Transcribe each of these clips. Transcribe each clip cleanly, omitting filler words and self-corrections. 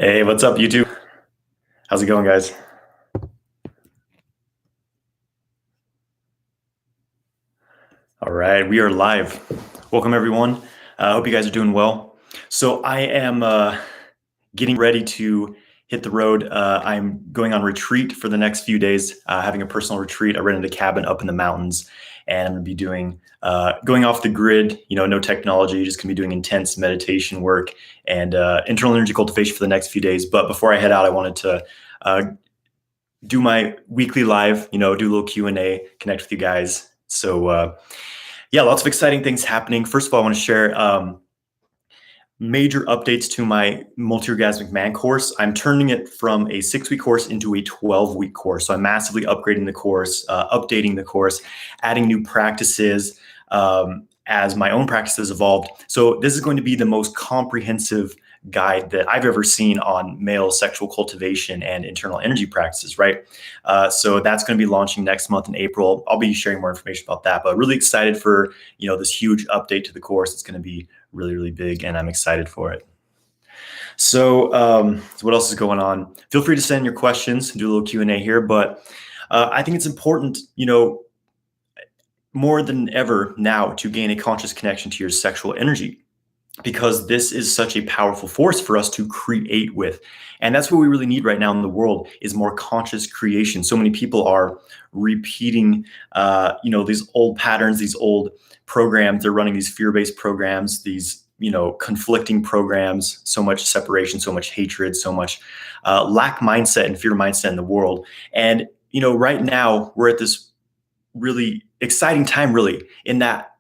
Hey, what's up, YouTube? How's it going, guys? All right, we are live. Welcome, everyone. I hope you guys are doing well. So I am getting ready to hit the road. I'm going on retreat for the next few days, having a personal retreat. I rented a cabin up in the mountains, and I'm going to be doing going off the grid. No technology, just going to be doing intense meditation work and internal energy cultivation for the next few days. But before I head out, I wanted to do my weekly live, do a little Q&A, connect with you guys. So yeah, lots of exciting things happening. First of all, I want to share major updates to my Multi-Orgasmic Man course. I'm turning it from a 6-week course into a 12-week course. So I'm massively upgrading the course, updating the course, adding new practices as my own practices evolved. So this is going to be the most comprehensive guide that I've ever seen on male sexual cultivation and internal energy practices, right? So that's going to be launching next month in April. I'll be sharing more information about that, but really excited for, this huge update to the course. It's going to be really, really big, and I'm excited for it. So what else is going on? Feel free to send your questions, do a little Q&A here, but I think it's important, more than ever now to gain a conscious connection to your sexual energy, because this is such a powerful force for us to create with. And that's what we really need right now in the world, is more conscious creation. So many people are repeating, these old patterns, these old programs. They're running these fear-based programs, these, conflicting programs, so much separation, so much hatred, so much lack mindset and fear mindset in the world. And, right now we're at this really exciting time, really, in that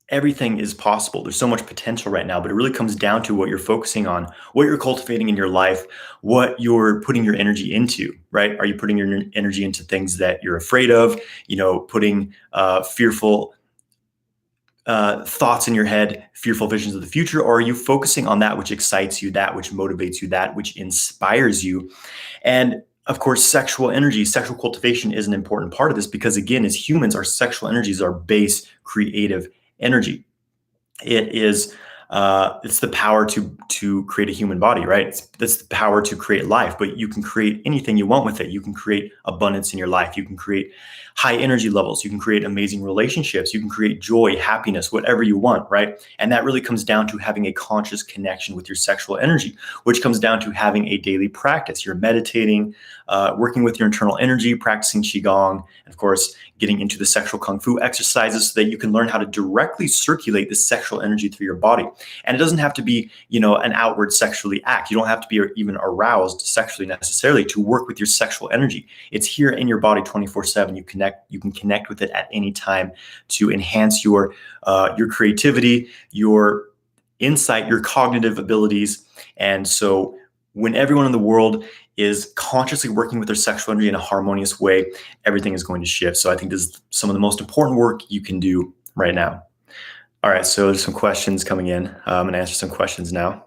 everything is possible. There's so much potential right now, but it really comes down to what you're focusing on, what you're cultivating in your life, what you're putting your energy into, right? Are you putting your energy into things that you're afraid of, putting fearful thoughts in your head, fearful visions of the future? Or are you focusing on that which excites you, that which motivates you, that which inspires you? And of course, sexual energy, sexual cultivation is an important part of this, because again, as humans, our sexual energies are base creative energy. It is it's the power to create a human body, right? That's the power to create life. But you can create anything you want with it. You can create abundance in your life. You can create high energy levels. You can create amazing relationships. You can create joy, happiness, whatever you want, right? And that really comes down to having a conscious connection with your sexual energy, which comes down to having a daily practice. You're meditating, working with your internal energy, practicing Qigong, and of course, getting into the sexual Kung Fu exercises so that you can learn how to directly circulate the sexual energy through your body. And it doesn't have to be, an outward sexually act. You don't have to be even aroused sexually necessarily to work with your sexual energy. It's here in your body 24/7. You can connect with it at any time to enhance your creativity, your insight, your cognitive abilities. And so when everyone in the world is consciously working with their sexual energy in a harmonious way, everything is going to shift. So I think this is some of the most important work you can do right now. All right, so there's some questions coming in. I'm going to answer some questions now.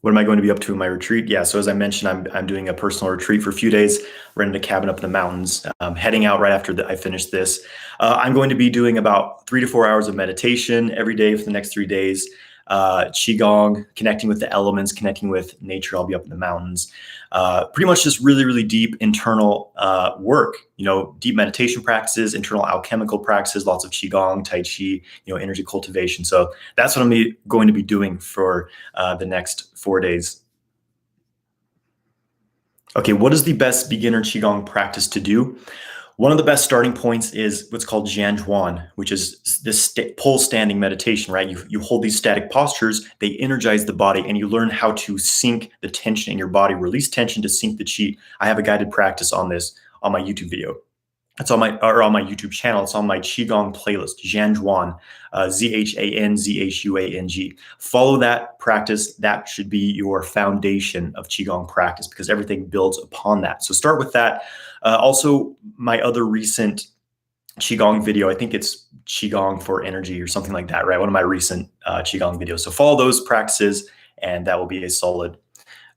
What am I going to be up to in my retreat? Yeah, so as I mentioned, I'm doing a personal retreat for a few days, renting a cabin up in the mountains, heading out right after I finish this. I'm going to be doing about 3 to 4 hours of meditation every day for the next 3 days. Qigong, connecting with the elements, connecting with nature. I'll be up in the mountains. Pretty much just really, really deep internal work, deep meditation practices, internal alchemical practices, lots of Qigong, Tai Chi, energy cultivation. So that's what I'm going to be doing for the next 4 days. Okay, what is the best beginner Qigong practice to do? One of the best starting points is what's called Jianzhuan, which is this pole standing meditation, right? You hold these static postures, they energize the body, and you learn how to sink the tension in your body, release tension to sink the qi. I have a guided practice on this on my YouTube video. It's on my YouTube channel. It's on my Qigong playlist, Jianzhuan, Zhanzhuang. Follow that practice. That should be your foundation of Qigong practice, because everything builds upon that. So start with that. Also, my other recent Qigong video, I think it's Qigong for energy or something like that, right? One of my recent Qigong videos. So follow those practices, and that will be a solid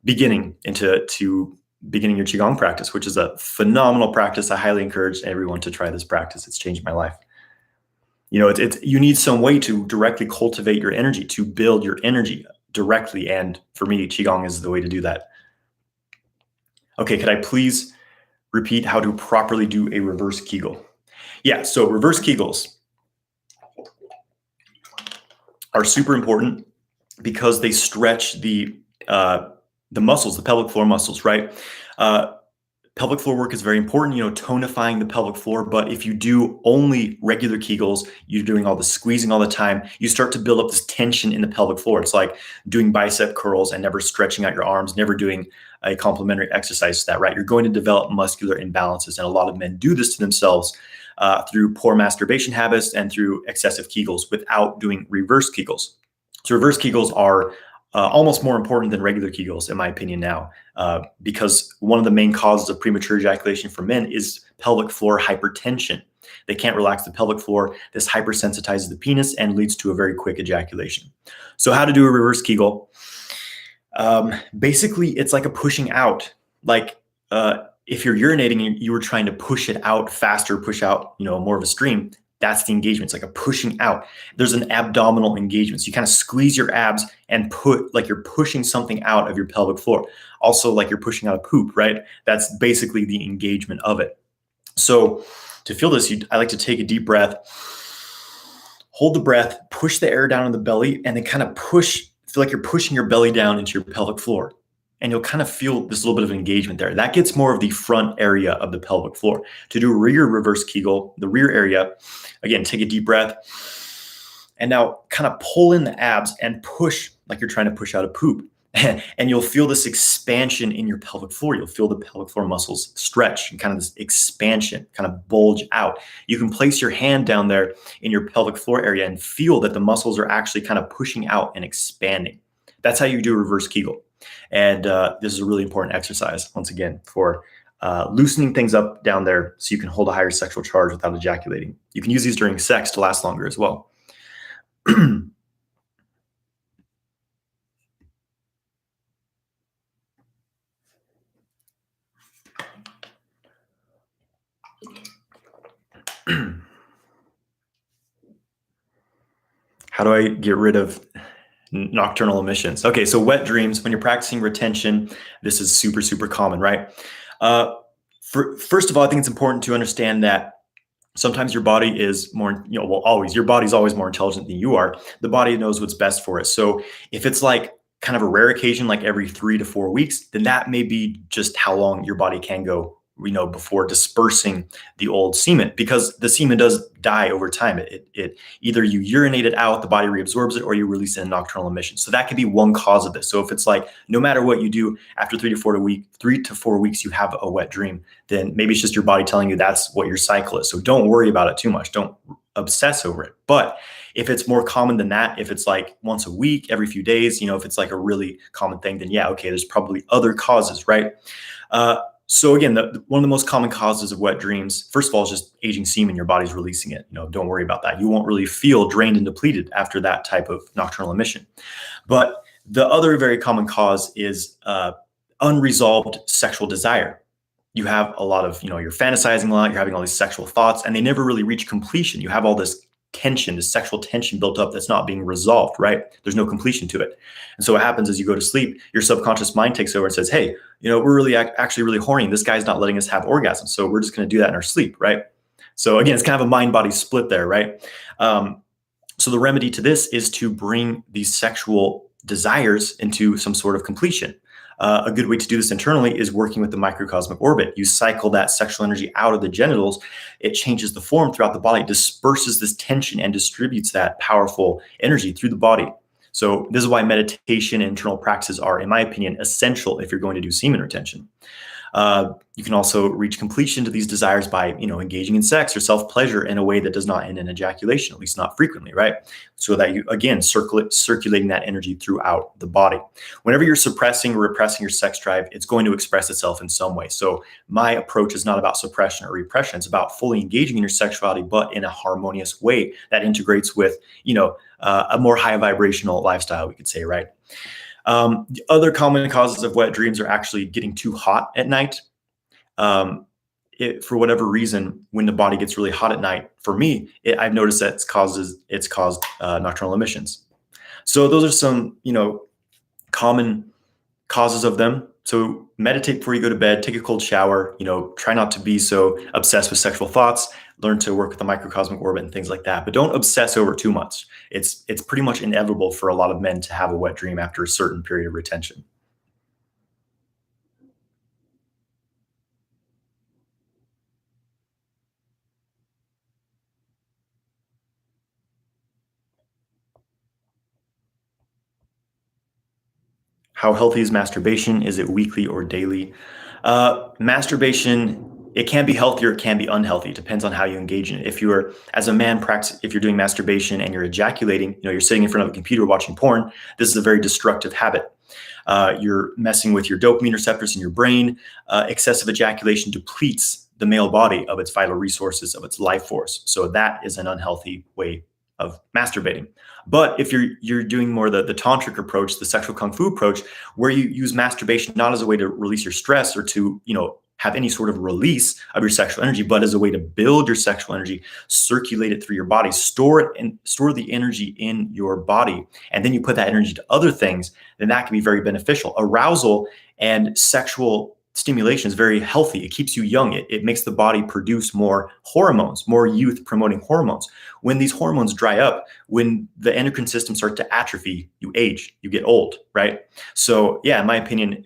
beginning into beginning your Qigong practice, which is a phenomenal practice. I highly encourage everyone to try this practice. It's changed my life. It's you need some way to directly cultivate your energy, to build your energy directly. And for me, Qigong is the way to do that. Okay, could I please repeat how to properly do a reverse Kegel? Yeah, so reverse Kegels are super important because they stretch the muscles, the pelvic floor muscles, right? Pelvic floor work is very important, tonifying the pelvic floor. But if you do only regular Kegels, you're doing all the squeezing all the time, you start to build up this tension in the pelvic floor. It's like doing bicep curls and never stretching out your arms, never doing a complementary exercise to that, right? You're going to develop muscular imbalances. And a lot of men do this to themselves through poor masturbation habits and through excessive Kegels without doing reverse Kegels. So reverse Kegels are almost more important than regular Kegels, in my opinion now, because one of the main causes of premature ejaculation for men is pelvic floor hypertension. They can't relax the pelvic floor. This hypersensitizes the penis and leads to a very quick ejaculation. So how to do a reverse Kegel? Basically, it's like a pushing out. Like if you're urinating and you were trying to push it out faster, push out, more of a stream, that's the engagement. It's like a pushing out. There's an abdominal engagement. So you kind of squeeze your abs and put like you're pushing something out of your pelvic floor. Also, like you're pushing out a poop, right? That's basically the engagement of it. So to feel this, I like to take a deep breath, hold the breath, push the air down in the belly, and then kind of feel like you're pushing your belly down into your pelvic floor. And you'll kind of feel this little bit of engagement there. That gets more of the front area of the pelvic floor. To do a rear reverse Kegel, the rear area, again, take a deep breath. And now kind of pull in the abs and push like you're trying to push out a poop. And you'll feel this expansion in your pelvic floor. You'll feel the pelvic floor muscles stretch and kind of this expansion, kind of bulge out. You can place your hand down there in your pelvic floor area and feel that the muscles are actually kind of pushing out and expanding. That's how you do a reverse Kegel. And this is a really important exercise, once again, for loosening things up down there so you can hold a higher sexual charge without ejaculating. You can use these during sex to last longer as well. How do I get rid of nocturnal emissions? Okay, so wet dreams, when you're practicing retention, this is super, super common, right? First of all, I think it's important to understand that sometimes your body is more, your body's always more intelligent than you are. The body knows what's best for it. So if it's like kind of a rare occasion, like every 3 to 4 weeks, then that may be just how long your body can go, before dispersing the old semen, because the semen does die over time. It either you urinate it out, the body reabsorbs it, or you release it in nocturnal emission. So that could be one cause of this. So if it's like, no matter what you do, after 3 to 4 weeks, you have a wet dream, then maybe it's just your body telling you that's what your cycle is. So don't worry about it too much. Don't obsess over it. But if it's more common than that, if it's like once a week, every few days, if it's like a really common thing, then yeah, okay, there's probably other causes, right? So again, one of the most common causes of wet dreams, first of all, is just aging semen. Your body's releasing it. Don't worry about that. You won't really feel drained and depleted after that type of nocturnal emission. But the other very common cause is unresolved sexual desire. You have a lot of, you're fantasizing a lot, you're having all these sexual thoughts, and they never really reach completion. You have all this tension, this sexual tension built up that's not being resolved, right? There's no completion to it. And so what happens is you go to sleep, your subconscious mind takes over and says, hey, we're really actually really horny. This guy's not letting us have orgasms. So we're just going to do that in our sleep, right? So again, it's kind of a mind-body split there, right? So the remedy to this is to bring these sexual desires into some sort of completion. A good way to do this internally is working with the microcosmic orbit. You cycle that sexual energy out of the genitals. It changes the form throughout the body, disperses this tension, and distributes that powerful energy through the body. So this is why meditation and internal practices are, in my opinion, essential if you're going to do semen retention. You can also reach completion to these desires by, engaging in sex or self-pleasure in a way that does not end in ejaculation, at least not frequently, right? So that you, again, circulating that energy throughout the body. Whenever you're suppressing or repressing your sex drive, it's going to express itself in some way. So my approach is not about suppression or repression. It's about fully engaging in your sexuality, but in a harmonious way that integrates with, a more high vibrational lifestyle, we could say, right? The other common causes of wet dreams are actually getting too hot at night. for whatever reason, when the body gets really hot at night, for me, I've noticed that it's caused nocturnal emissions. So those are some, common causes of them. So meditate before you go to bed, take a cold shower, try not to be so obsessed with sexual thoughts, learn to work with the microcosmic orbit and things like that, but don't obsess over too much. It's pretty much inevitable for a lot of men to have a wet dream after a certain period of retention. How healthy is masturbation? Is it weekly or daily? Masturbation, it can be healthy or it can be unhealthy. It depends on how you engage in it. If you're, as a man, if you're doing masturbation and you're ejaculating, you're sitting in front of a computer watching porn, this is a very destructive habit. You're messing with your dopamine receptors in your brain. Excessive ejaculation depletes the male body of its vital resources, of its life force. So that is an unhealthy way of masturbating. But if you're doing more the tantric approach, the sexual kung fu approach, where you use masturbation not as a way to release your stress or to have any sort of release of your sexual energy, but as a way to build your sexual energy, circulate it through your body, store it and store the energy in your body, and then you put that energy to other things, then that can be very beneficial. Arousal and sexual stimulation is very healthy. It keeps you young. It makes the body produce more hormones, more youth promoting hormones. When these hormones dry up, when the endocrine system starts to atrophy, you age, you get old, right? So yeah, in my opinion,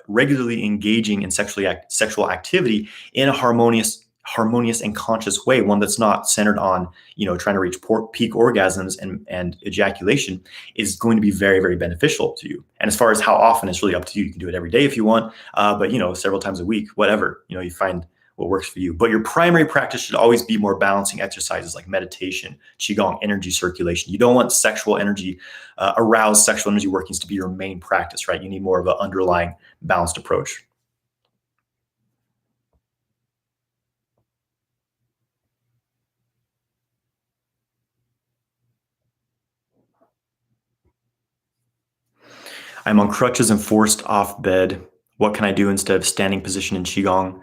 regularly engaging in sexual activity in a harmonious and conscious way, one that's not centered on, trying to reach peak orgasms and ejaculation, is going to be very, very beneficial to you. And as far as how often, it's really up to you. You can do it every day if you want, but several times a week, whatever, you find what works for you. But your primary practice should always be more balancing exercises like meditation, qigong, energy circulation. You don't want sexual energy, aroused sexual energy workings to be your main practice, right? You need more of an underlying balanced approach. I'm on crutches and forced off bed. What can I do instead of standing position in qigong?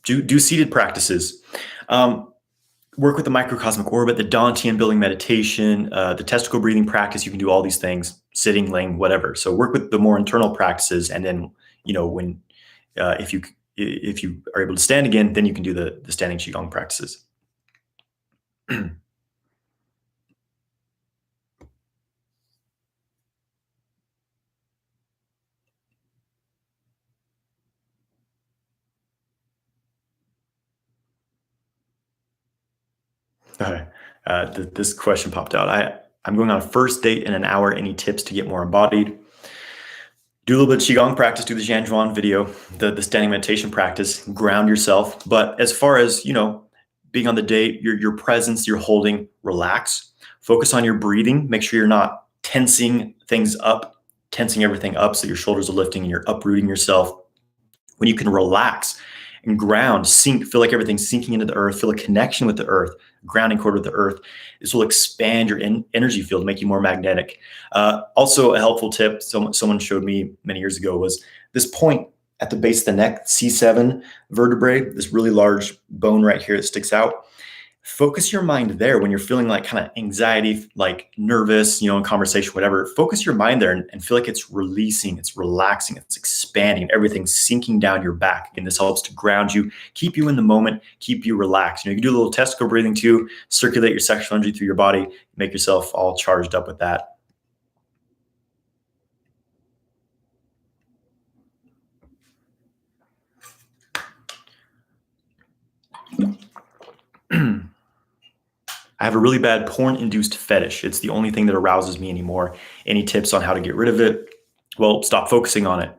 Do seated practices. Work with the microcosmic orbit, the Dantian building meditation, the testicle breathing practice. You can do all these things, sitting, laying, whatever. So work with the more internal practices, and then when if you are able to stand again, then you can do the standing qigong practices. Okay. This question popped out. I'm going on a first date in an hour. Any tips to get more embodied? Do a little bit of qigong practice. Do the Zhanzhuan video, the standing meditation practice. Ground yourself. But as far as being on the date, your presence, your holding, relax. Focus on your breathing. Make sure you're not tensing everything up, so your shoulders are lifting and you're uprooting yourself. When you can relax and ground, feel like everything's sinking into the earth, feel a connection with the earth, grounding cord with the earth. This will expand your energy field, make you more magnetic. Also, a helpful tip someone showed me many years ago was this point at the base of the neck, C7 vertebrae, this really large bone right here that sticks out. Focus your mind there when you're feeling like kind of anxiety, like nervous, in conversation, whatever. Focus your mind there and feel like it's releasing, it's relaxing, it's expanding, everything's sinking down your back. And this helps to ground you, keep you in the moment, keep you relaxed. You can do a little testicle breathing too, circulate your sexual energy through your body, make yourself all charged up with that. I have a really bad porn-induced fetish. It's the only thing that arouses me anymore. Any tips on how to get rid of it? Well, stop focusing on it,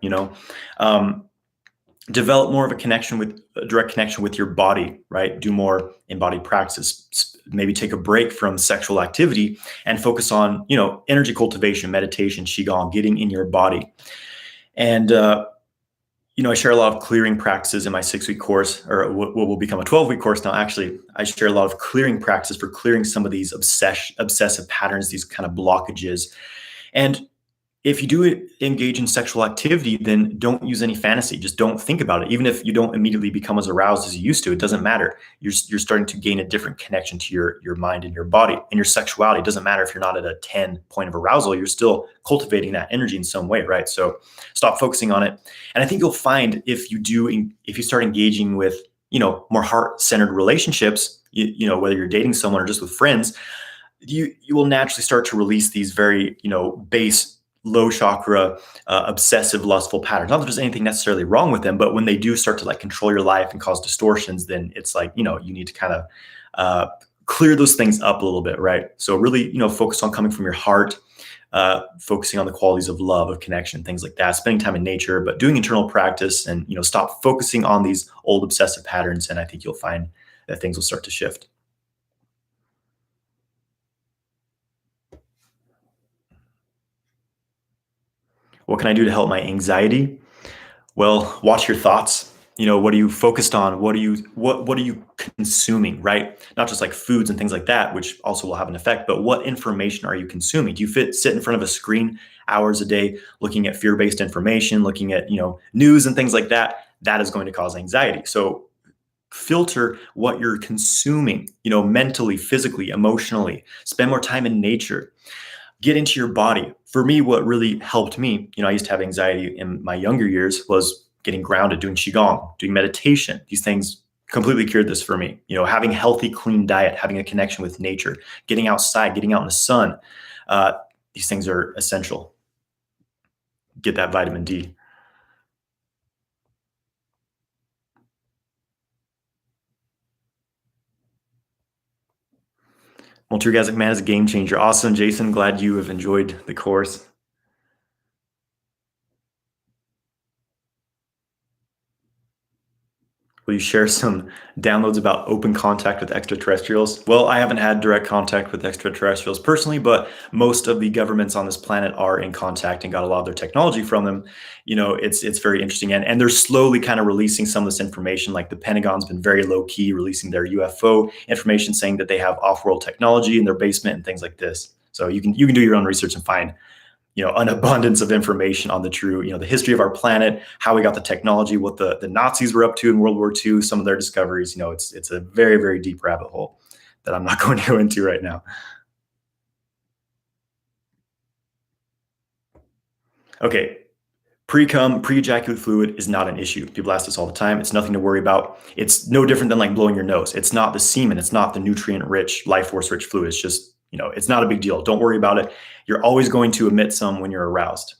develop more of a direct connection with your body, right? Do more embodied practice. Maybe take a break from sexual activity and focus on, energy cultivation, meditation, qigong, getting in your body. And, I share a lot of clearing practices in my 6-week course, or what will become a 12-week course now. Actually, I share a lot of clearing practices for clearing some of these obsessive patterns, these kind of blockages. And if you do engage in sexual activity, then don't use any fantasy. Just don't think about it. Even if you don't immediately become as aroused as you used to, it doesn't matter. You're starting to gain a different connection to your mind and your body and your sexuality. It doesn't matter if you're not at a 10 point of arousal. You're still cultivating that energy in some way, right? So stop focusing on it. And I think you'll find if you start engaging with more heart-centered relationships, whether you're dating someone or just with friends, you will naturally start to release these very base low chakra obsessive lustful patterns. Not that there's anything necessarily wrong with them, but when they do start to like control your life and cause distortions, then it's like you need to kind of clear those things up a little bit, right? So really focus on coming from your heart, focusing on the qualities of love, of connection, things like that, spending time in nature, but doing internal practice, and stop focusing on these old obsessive patterns, and I think you'll find that things will start to shift. What can I do to help my anxiety? Well, watch your thoughts. What are you focused on? What are you consuming, right? Not just like foods and things like that, which also will have an effect, but what information are you consuming? Do you sit in front of a screen hours a day looking at fear-based information, looking at, news and things like that? That is going to cause anxiety. So filter what you're consuming, mentally, physically, emotionally. Spend more time in nature. Get into your body. For me, what really helped me, I used to have anxiety in my younger years, was getting grounded, doing qigong, doing meditation. These things completely cured this for me. Having healthy, clean diet, having a connection with nature, getting outside, getting out in the sun. Uh, these things are essential. Get that vitamin D. Multi-orgasmic man is a game changer. Awesome, Jason. Glad you have enjoyed the course. Will you share some downloads about open contact with extraterrestrials? Well, I haven't had direct contact with extraterrestrials personally, but most of the governments on this planet are in contact and got a lot of their technology from them. It's very interesting, and they're slowly kind of releasing some of this information. Like the Pentagon's been very low key releasing their UFO information, saying that they have off-world technology in their basement and things like this. So you can do your own research and find an abundance of information on the true, the history of our planet, how we got the technology, what the Nazis were up to in World War II, some of their discoveries. It's a very, very deep rabbit hole that I'm not going to go into right now. Okay. Pre-cum, pre-ejaculate fluid is not an issue. People ask this all the time. It's nothing to worry about. It's no different than like blowing your nose. It's not the semen. It's not the nutrient-rich, life force-rich fluid. It's just, it's not a big deal. Don't worry about it. You're always going to emit some when you're aroused.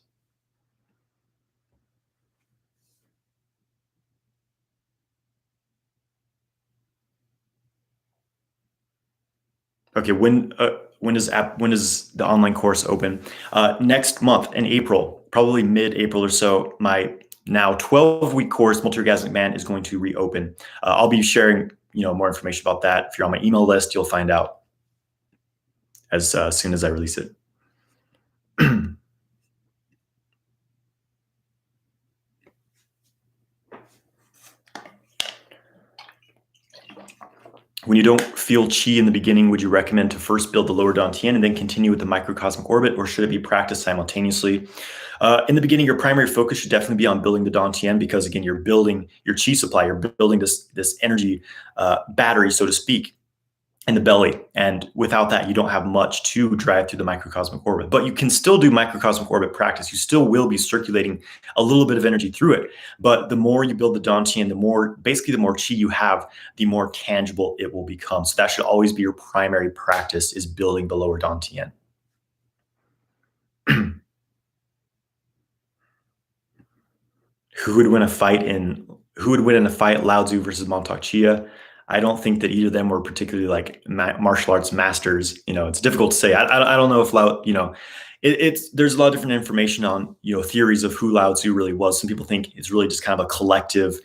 Okay, when does the online course open? Next month in April, probably mid-April or so. My now 12-week course, Multi-Orgasmic Man, is going to reopen. I'll be sharing more information about that. If you're on my email list, you'll find out as soon as I release it. When you don't feel chi in the beginning, would you recommend to first build the lower dantian and then continue with the microcosmic orbit, or should it be practiced simultaneously? In the beginning, your primary focus should definitely be on building the dantian, because again, you're building your chi supply, you're building this energy battery, so to speak, in the belly. And without that, you don't have much to drive through the microcosmic orbit. But you can still do microcosmic orbit practice. You still will be circulating a little bit of energy through it. But the more you build the dantian, basically the more chi you have, the more tangible it will become. So that should always be your primary practice, is building the lower dantian. Who would win in a fight, Lao Tzu versus Mantak Chia? I don't think that either of them were particularly like martial arts masters. It's difficult to say. I don't know if Lao, it's there's a lot of different information on theories of who Lao Tzu really was. Some people think it's really just kind of a collective,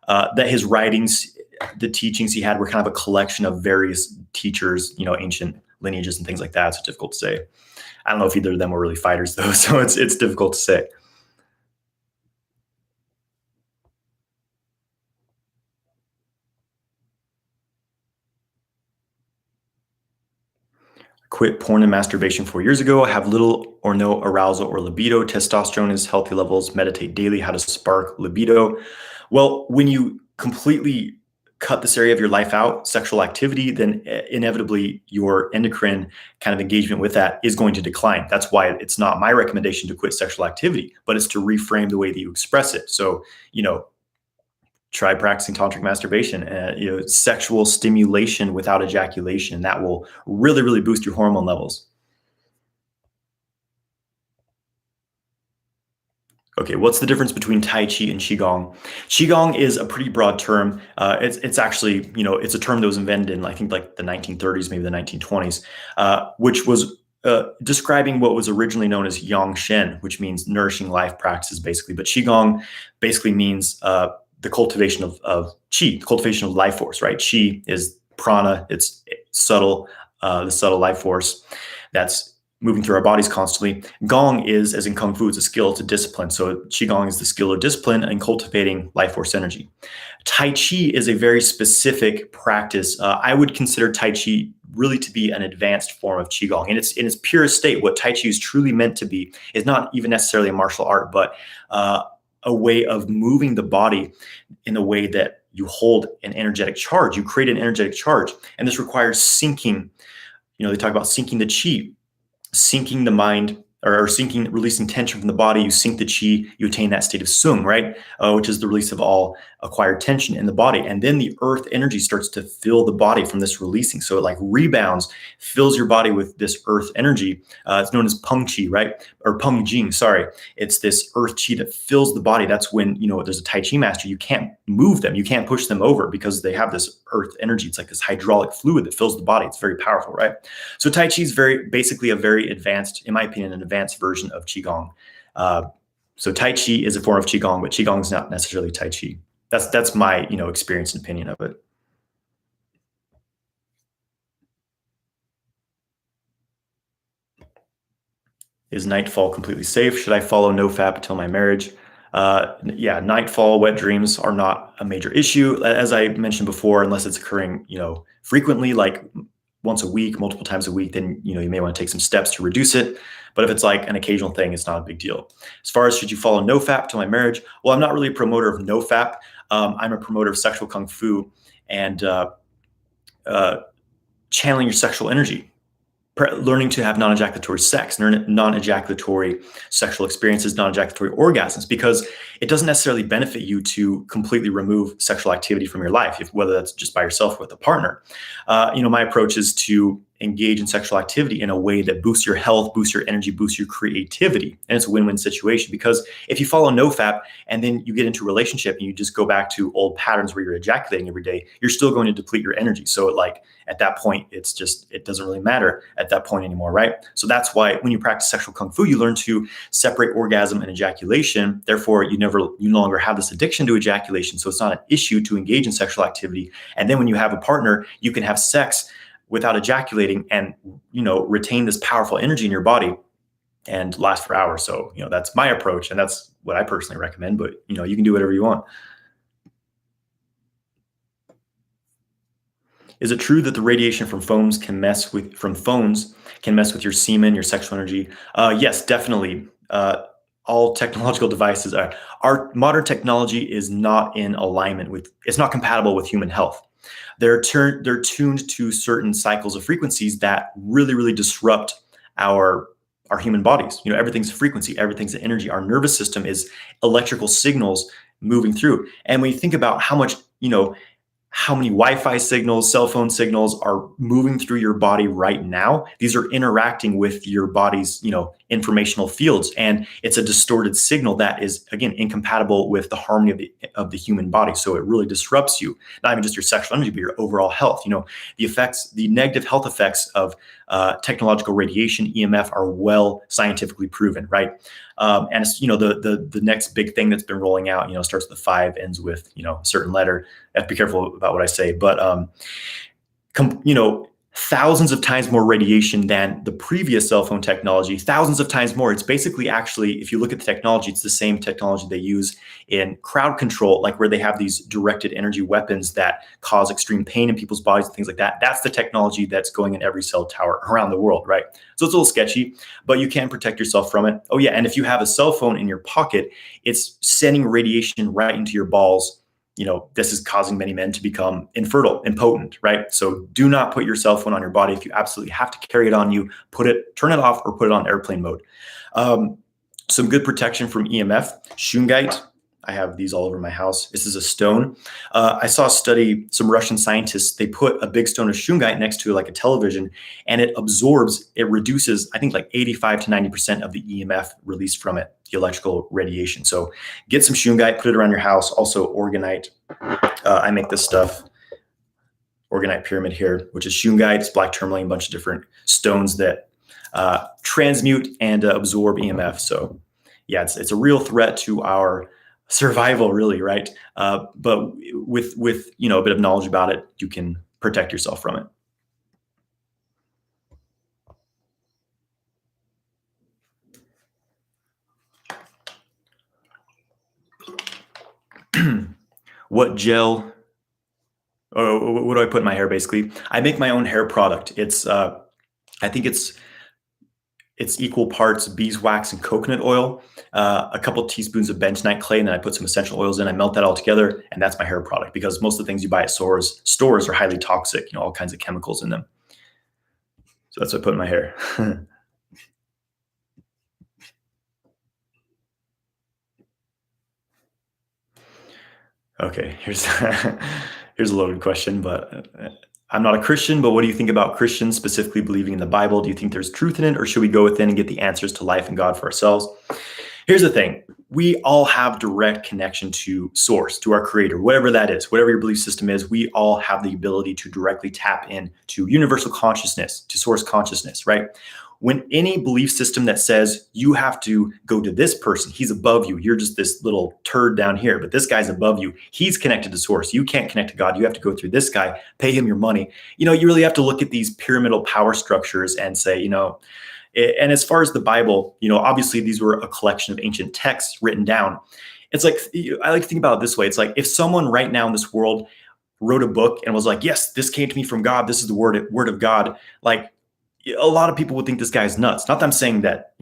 that his writings, the teachings he had, were kind of a collection of various teachers, ancient lineages and things like that. So it's difficult to say. I don't know if either of them were really fighters though, so it's difficult to say. Quit porn and masturbation 4 years ago. Have little or no arousal or libido. Testosterone is healthy levels. Meditate daily. How to spark libido. Well, when you completely cut this area of your life out, sexual activity, then inevitably your endocrine kind of engagement with that is going to decline. That's why it's not my recommendation to quit sexual activity, but it's to reframe the way that you express it. So, try practicing tantric masturbation, sexual stimulation without ejaculation. That will really, really boost your hormone levels. Okay, what's the difference between Tai Chi and Qigong? Qigong is a pretty broad term. It's actually, it's a term that was invented in, I think, like the 1930s, maybe the 1920s, which was describing what was originally known as Yang Shen, which means nourishing life practices, basically. But Qigong basically means the cultivation of Qi, the cultivation of life force, right? Qi is prana. It's subtle, the subtle life force that's moving through our bodies constantly. Gong is, as in Kung Fu, it's a skill, it's a discipline. So Qigong is the skill or discipline in cultivating life force energy. Tai Chi is a very specific practice. I would consider Tai Chi really to be an advanced form of Qigong. In its purest state, what Tai Chi is truly meant to be is not even necessarily a martial art, but a way of moving the body in a way that you hold an energetic charge. You create an energetic charge. And this requires sinking. They talk about sinking the Qi, sinking the mind, or sinking, releasing tension from the body. You sink the Qi, you attain that state of Sung, right? Which is the release of all acquired tension in the body. And then the earth energy starts to fill the body from this releasing. So it like rebounds, fills your body with this earth energy. It's known as Peng Qi, right? Or Peng Jing, sorry. It's this earth Qi that fills the body. That's when, there's a Tai Chi master, you can't move them. You can't push them over because they have this earth energy. It's like this hydraulic fluid that fills the body. It's very powerful, right? So Tai Chi is basically a very advanced, in my opinion, an advanced version of Qigong. So Tai Chi is a form of Qigong, but Qigong is not necessarily Tai Chi. That's my, experience and opinion of it. Is nightfall completely safe? Should I follow NoFap until my marriage? Yeah, nightfall, wet dreams are not a major issue. As I mentioned before, unless it's occurring, frequently, like once a week, multiple times a week, then, you may want to take some steps to reduce it. But if it's like an occasional thing, it's not a big deal. As far as should you follow NoFap till my marriage? Well, I'm not really a promoter of NoFap. I'm a promoter of sexual Kung Fu and channeling your sexual energy. Learning to have non-ejaculatory sex, non-ejaculatory sexual experiences, non-ejaculatory orgasms, because it doesn't necessarily benefit you to completely remove sexual activity from your life, whether that's just by yourself or with a partner. My approach is to engage in sexual activity in a way that boosts your health, boosts your energy, boosts your creativity. And it's a win-win situation, because if you follow NoFap and then you get into a relationship and you just go back to old patterns where you're ejaculating every day, you're still going to deplete your energy. So at that point, it doesn't really matter at that point anymore, right? So that's why when you practice sexual Kung Fu, you learn to separate orgasm and ejaculation. Therefore, you no longer have this addiction to ejaculation. So it's not an issue to engage in sexual activity. And then when you have a partner, you can have sex without ejaculating and, retain this powerful energy in your body and last for hours. So, that's my approach, and that's what I personally recommend, but, you can do whatever you want. Is it true that the radiation from phones can mess with your semen, your sexual energy? Yes, definitely. All technological devices our modern technology is not in alignment with, it's not compatible with human health. They're tuned to certain cycles of frequencies that really, really disrupt our human bodies. Everything's a frequency, everything's an energy. Our nervous system is electrical signals moving through. And when you think about how many Wi-Fi signals, cell phone signals are moving through your body right now, these are interacting with your body's, informational fields. And it's a distorted signal that is, again, incompatible with the harmony of the human body. So it really disrupts you, not even just your sexual energy, but your overall health. The negative health effects of technological radiation, EMF, are well scientifically proven, right? And it's, the next big thing that's been rolling out, starts with a 5, ends with, a certain letter. I have to be careful about what I say, but, thousands of times more radiation than the previous cell phone technology, thousands of times more. It's basically actually, if you look at the technology, it's the same technology they use in crowd control, like where they have these directed energy weapons that cause extreme pain in people's bodies and things like that. That's the technology that's going in every cell tower around the world, right? So it's a little sketchy, but you can protect yourself from it. Oh yeah, and if you have a cell phone in your pocket, it's sending radiation right into your balls. This is causing many men to become infertile, impotent, right? So do not put your cell phone on your body. If you absolutely have to carry it on you, turn it off or put it on airplane mode. Some good protection from EMF, shungite. I have these all over my house. This is a stone. I saw a study, some Russian scientists, they put a big stone of shungite next to like a television, and it reduces, I think like 85 to 90% of the EMF released from it, the electrical radiation. So get some shungite, put it around your house. Also orgonite. I make this stuff, orgonite pyramid here, which is shungite, it's black tourmaline, a bunch of different stones that transmute and absorb EMF. So yeah, it's a real threat to our survival, really, right? But with a bit of knowledge about it, you can protect yourself from it. What gel? Or what do I put in my hair? Basically, I make my own hair product. I think it's equal parts beeswax and coconut oil, a couple teaspoons of bentonite clay, and then I put some essential oils in. I melt that all together, and that's my hair product, because most of the things you buy at stores are highly toxic, all kinds of chemicals in them. So that's what I put in my hair. Okay, here's here's a loaded question, but I'm not a Christian, but what do you think about Christians specifically believing in the Bible? Do you think there's truth in it, or should we go within and get the answers to life and God for ourselves? Here's the thing. We all have direct connection to source, to our creator, whatever that is, whatever your belief system is. We all have the ability to directly tap into universal consciousness, to source consciousness, right? When any belief system that says you have to go to this person, he's above you, you're just this little turd down here, but this guy's above you, he's connected to source, you can't connect to God, you have to go through this guy, pay him your money. You really have to look at these pyramidal power structures and say, and as far as the Bible, obviously these were a collection of ancient texts written down. It's like, I like to think about it this way. It's like if someone right now in this world wrote a book and was like, yes, this came to me from God, this is the word of God, like, a lot of people would think this guy's nuts. Not that I'm saying that,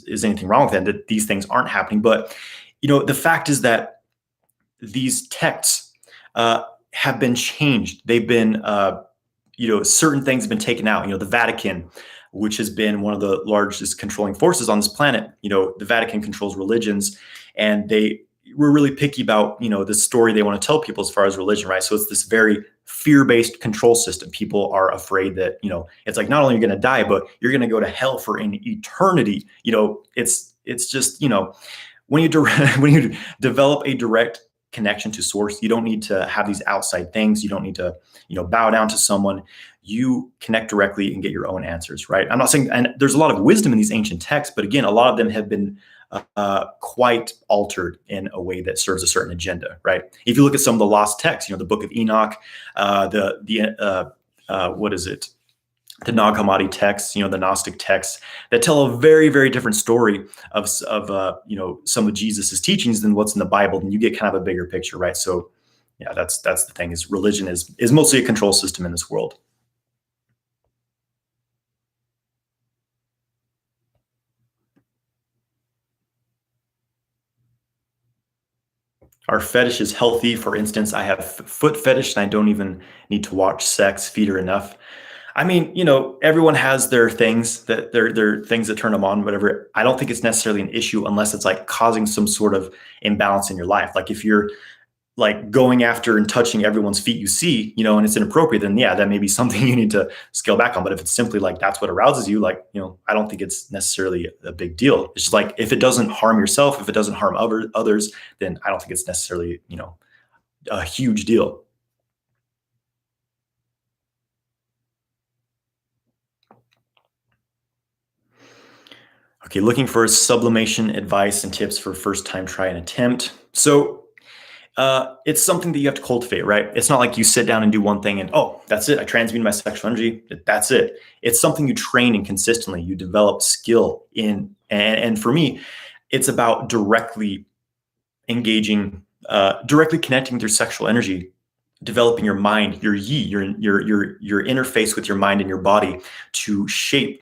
is anything wrong with that these things aren't happening. But, the fact is that these texts have been changed. They've been, certain things have been taken out. The Vatican, which has been one of the largest controlling forces on this planet. The Vatican controls religions, and they were really picky about, the story they want to tell people as far as religion, right? So it's this very fear-based control system. People are afraid that, it's like, not only are you going to die, but you're going to go to hell for an eternity. It's just, when you develop a direct connection to source, you don't need to have these outside things. You don't need to, bow down to someone. You connect directly and get your own answers, right? I'm not saying, and there's a lot of wisdom in these ancient texts, but again, a lot of them have been quite altered in a way that serves a certain agenda, right? If you look at some of the lost texts, the Book of Enoch, what is it? The Nag Hammadi texts, the Gnostic texts that tell a very, very different story of some of Jesus's teachings than what's in the Bible, and you get kind of a bigger picture, right? So, yeah, that's the thing. Is religion is mostly a control system in this world. Our fetish is healthy. For instance, I have foot fetish, and I don't even need to watch sex, feed her enough. I mean, everyone has their things that their things that turn them on, whatever. I don't think it's necessarily an issue unless it's like causing some sort of imbalance in your life. Like if you're like going after and touching everyone's feet you see, and it's inappropriate, then yeah, that may be something you need to scale back on. But if it's simply like that's what arouses you, like, I don't think it's necessarily a big deal. It's just like if it doesn't harm yourself, if it doesn't harm others, then I don't think it's necessarily, a huge deal. Okay, looking for sublimation advice and tips for first time try and attempt. So It's something that you have to cultivate, right? It's not like you sit down and do one thing and, oh, that's it. I transmute my sexual energy. That's it. It's something you train in consistently. You develop skill in, and for me, it's about directly engaging, directly connecting with your sexual energy, developing your mind, your yi, your interface with your mind and your body to shape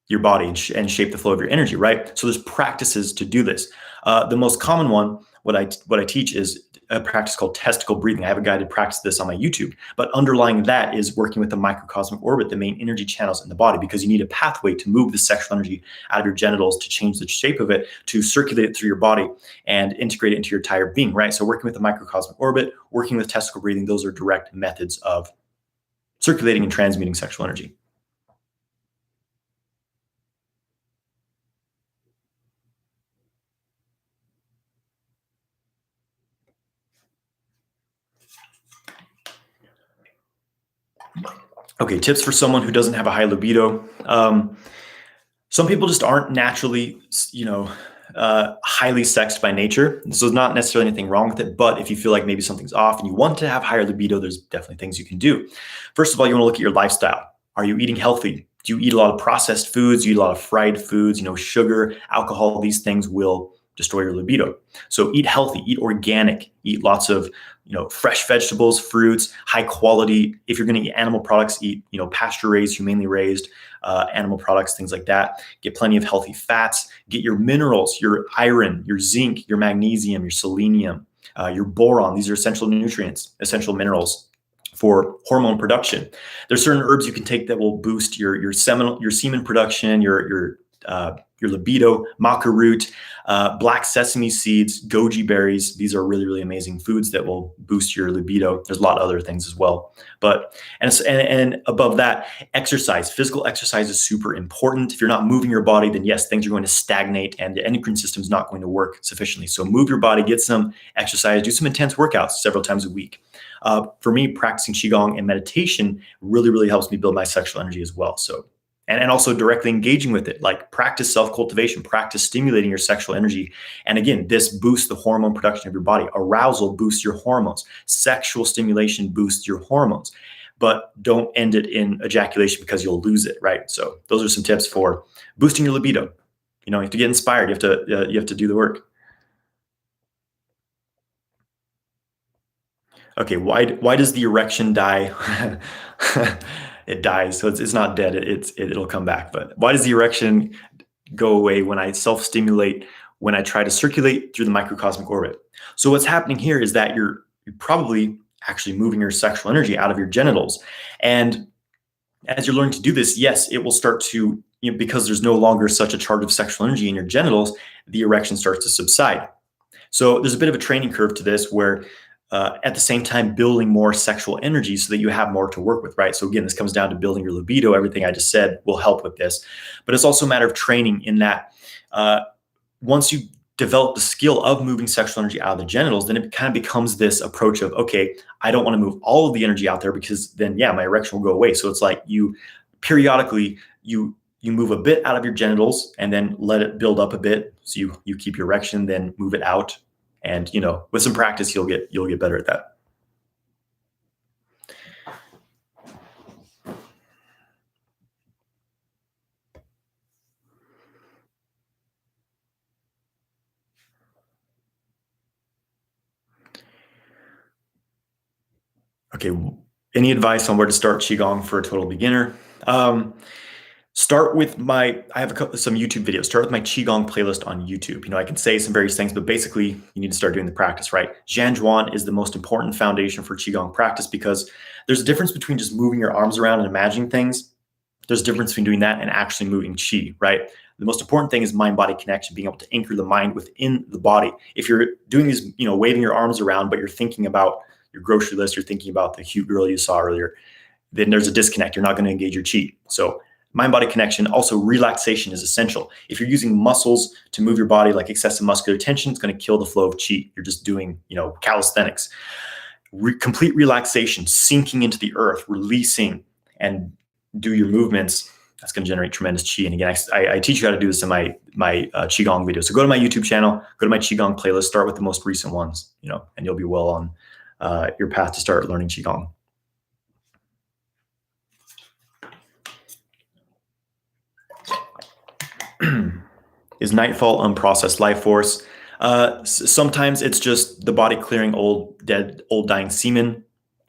your body and shape the flow of your energy, right? So there's practices to do this. The most common one, what I teach is a practice called testicle breathing. I have a guided practice this on my YouTube, but underlying that is working with the microcosmic orbit, the main energy channels in the body, because you need a pathway to move the sexual energy out of your genitals to change the shape of it, to circulate it through your body and integrate it into your entire being, right? So working with the microcosmic orbit, working with testicle breathing, those are direct methods of circulating and transmuting sexual energy. Okay, tips for someone who doesn't have a high libido. Some people just aren't naturally, highly sexed by nature. So there's not necessarily anything wrong with it. But if you feel like maybe something's off and you want to have higher libido, there's definitely things you can do. First of all, you want to look at your lifestyle. Are you eating healthy? Do you eat a lot of processed foods? Do you eat a lot of fried foods? Sugar, alcohol, these things will destroy your libido. So eat healthy, eat organic, eat lots of fresh vegetables, fruits, high quality. If you're going to eat animal products, eat pasture raised, humanely raised animal products, things like that. Get plenty of healthy fats. Get your minerals, your iron, your zinc, your magnesium, your selenium, your boron. These are essential nutrients, essential minerals for hormone production. There's certain herbs you can take that will boost your semen production, your libido. Maca root, black sesame seeds, goji berries. These are really, really amazing foods that will boost your libido. There's a lot of other things as well. And above that, exercise. Physical exercise is super important. If you're not moving your body, then yes, things are going to stagnate and the endocrine system is not going to work sufficiently. So move your body, get some exercise, do some intense workouts several times a week. For me, practicing Qigong and meditation really, really helps me build my sexual energy as well. So and also directly engaging with it, like practice self-cultivation, practice stimulating your sexual energy. And again, this boosts the hormone production of your body. Arousal boosts your hormones. Sexual stimulation boosts your hormones. But don't end it in ejaculation because you'll lose it, right? So those are some tips for boosting your libido. You have to get inspired. You have to do the work. Okay, why does the erection die? It dies, so it's not dead. It'll come back. But why does the erection go away when I self-stimulate, when I try to circulate through the microcosmic orbit? So what's happening here is that you're probably actually moving your sexual energy out of your genitals. And as you're learning to do this, yes, it will start to, because there's no longer such a charge of sexual energy in your genitals, the erection starts to subside. So there's a bit of a training curve to this where at the same time building more sexual energy so that you have more to work with, right? So again, this comes down to building your libido. Everything I just said will help with this. But it's also a matter of training in that once you develop the skill of moving sexual energy out of the genitals, then it kind of becomes this approach of, okay, I don't want to move all of the energy out there because then, yeah, my erection will go away. So it's like you periodically, you move a bit out of your genitals and then let it build up a bit. So you keep your erection, then move it out. And with some practice, you'll get better at that. Okay, any advice on where to start Qigong for a total beginner? Start with I have some YouTube videos. Start with my Qigong playlist on YouTube. I can say some various things, but basically you need to start doing the practice, right? Jianzhuan is the most important foundation for Qigong practice because there's a difference between just moving your arms around and imagining things. There's a difference between doing that and actually moving Qi, right? The most important thing is mind-body connection, being able to anchor the mind within the body. If you're doing these, waving your arms around, but you're thinking about your grocery list, you're thinking about the cute girl you saw earlier, then there's a disconnect. You're not going to engage your Qi. So mind-body connection, also relaxation is essential. If you're using muscles to move your body, like excessive muscular tension, it's going to kill the flow of Qi. You're just doing, calisthenics. Complete relaxation, sinking into the earth, releasing, and do your movements. That's going to generate tremendous chi. And again, I teach you how to do this in my Qigong video. So go to my YouTube channel, go to my Qigong playlist, start with the most recent ones, and you'll be well on your path to start learning Qigong. Is nightfall unprocessed life force? Sometimes it's just the body clearing old dying semen,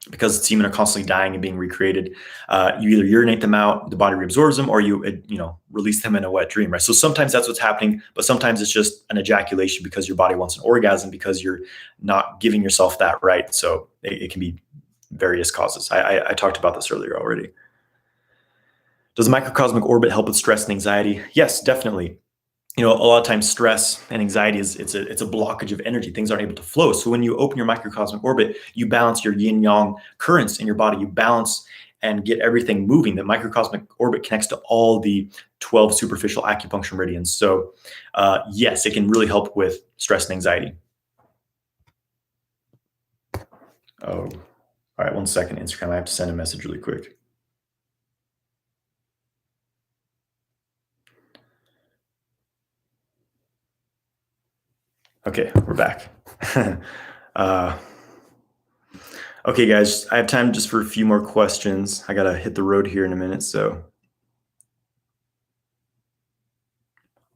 because semen are constantly dying and being recreated. You either urinate them out, the body reabsorbs them, or you release them in a wet dream, right? So sometimes that's what's happening, but sometimes it's just an ejaculation because your body wants an orgasm because you're not giving yourself that right. So it can be various causes. I talked about this earlier already. Does the microcosmic orbit help with stress and anxiety? Yes, definitely. A lot of times stress and anxiety it's a blockage of energy. Things aren't able to flow. So when you open your microcosmic orbit, you balance your yin yang currents in your body. You balance and get everything moving. The microcosmic orbit connects to all the 12 superficial acupuncture meridians. So yes, it can really help with stress and anxiety. Oh, all right. 1 second, Instagram. I have to send a message really quick. Okay, we're back. Okay, guys, I have time just for a few more questions. I gotta hit the road here in a minute, so